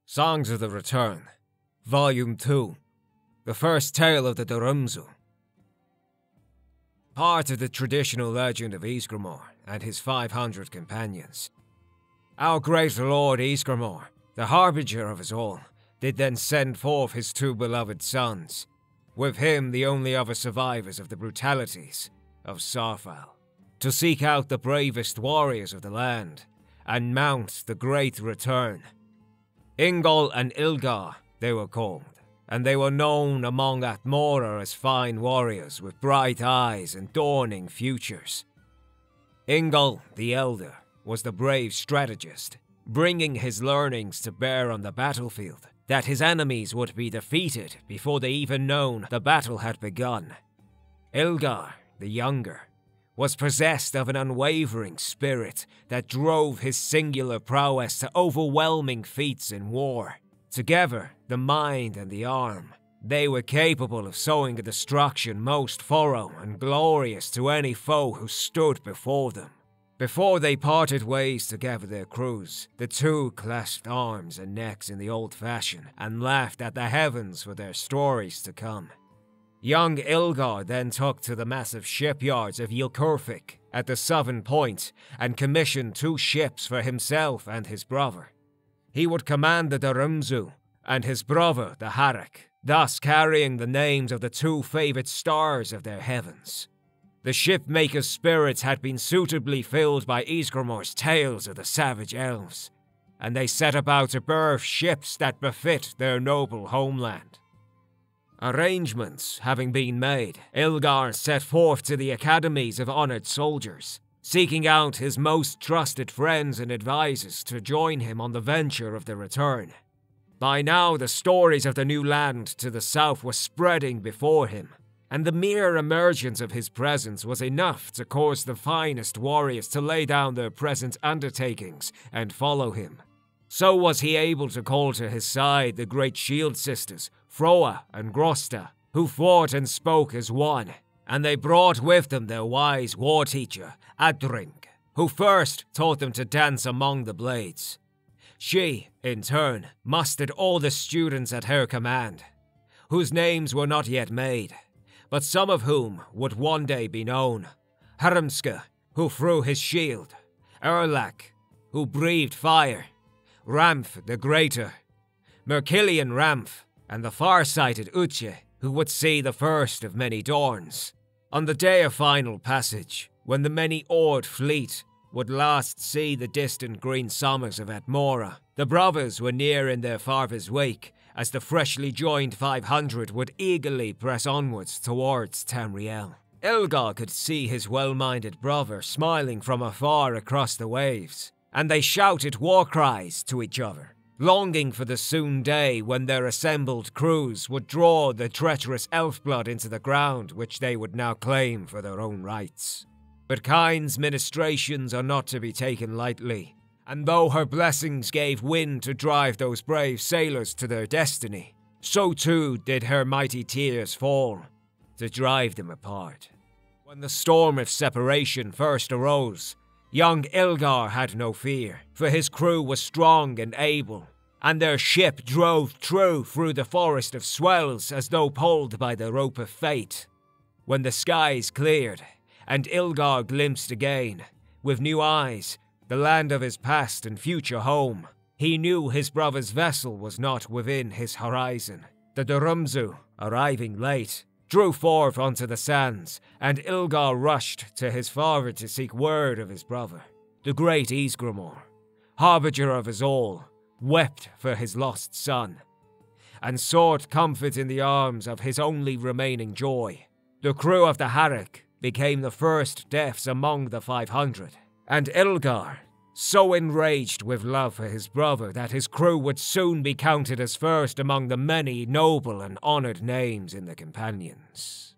Songs of the Return, Volume 2, the first tale of the Darumzu. Part of the traditional legend of Ysgramor and his 500 companions. Our great lord Ysgramor, the harbinger of us all, did then send forth his two beloved sons, with him the only other survivors of the brutalities of Soule, to seek out the bravest warriors of the land and mount the great return. Ingol and Ylgar, they were called, and they were known among Atmora as fine warriors with bright eyes and dawning futures. Ingol, the elder, was the brave strategist, bringing his learnings to bear on the battlefield, that his enemies would be defeated before they even known the battle had begun. Ylgar, the younger, was possessed of an unwavering spirit that drove his singular prowess to overwhelming feats in war. Together, the mind and the arm, they were capable of sowing a destruction most thorough and glorious to any foe who stood before them. Before they parted ways to gather their crews, the two clasped arms and necks in the old fashion and laughed at the heavens for their stories to come. Young Ylgar then took to the massive shipyards of Ylgar at the southern point and commissioned 2 ships for himself and his brother. He would command the Darumzu and his brother the Harak, thus carrying the names of the 2 favored stars of their heavens. The shipmaker's spirits had been suitably filled by Ysgramor's tales of the savage elves, and they set about to birth ships that befit their noble homeland. Arrangements having been made, Ylgar set forth to the academies of honored soldiers, seeking out his most trusted friends and advisors to join him on the venture of the return. By now, the stories of the new land to the south were spreading before him, and the mere emergence of his presence was enough to cause the finest warriors to lay down their present undertakings and follow him. So was he able to call to his side the great shield sisters, Froa and Grosta, who fought and spoke as one, and they brought with them their wise war teacher, Adring, who first taught them to dance among the blades. She, in turn, mustered all the students at her command, whose names were not yet made, but some of whom would one day be known. Haramska, who threw his shield, Erlak, who breathed fire, Ramph the Greater, Merkilian Ramph, and the far-sighted Uche, who would see the first of many dawns. On the day of final passage, when the many-oared fleet would last see the distant green summers of Atmora, the brothers were near in their father's wake, as the freshly joined 500 would eagerly press onwards towards Tamriel. Ylgar could see his well-minded brother smiling from afar across the waves, and they shouted war cries to each other, longing for the soon day when their assembled crews would draw the treacherous elf blood into the ground which they would now claim for their own rights. But Kyne's ministrations are not to be taken lightly, and though her blessings gave wind to drive those brave sailors to their destiny, so too did her mighty tears fall to drive them apart. When the storm of separation first arose, young Ylgar had no fear, for his crew was strong and able, and their ship drove true through the forest of swells as though pulled by the rope of fate. When the skies cleared, and Ylgar glimpsed again, with new eyes, the land of his past and future home, he knew his brother's vessel was not within his horizon. The Darumzu, arriving late, drew forth onto the sands, and Ylgar rushed to his father to seek word of his brother. The great Ysgramor, harbinger of us all, wept for his lost son, and sought comfort in the arms of his only remaining joy. The crew of the Harak became the first deaths among the 500, and Ylgar, so enraged with love for his brother that his crew would soon be counted as first among the many noble and honored names in the companions.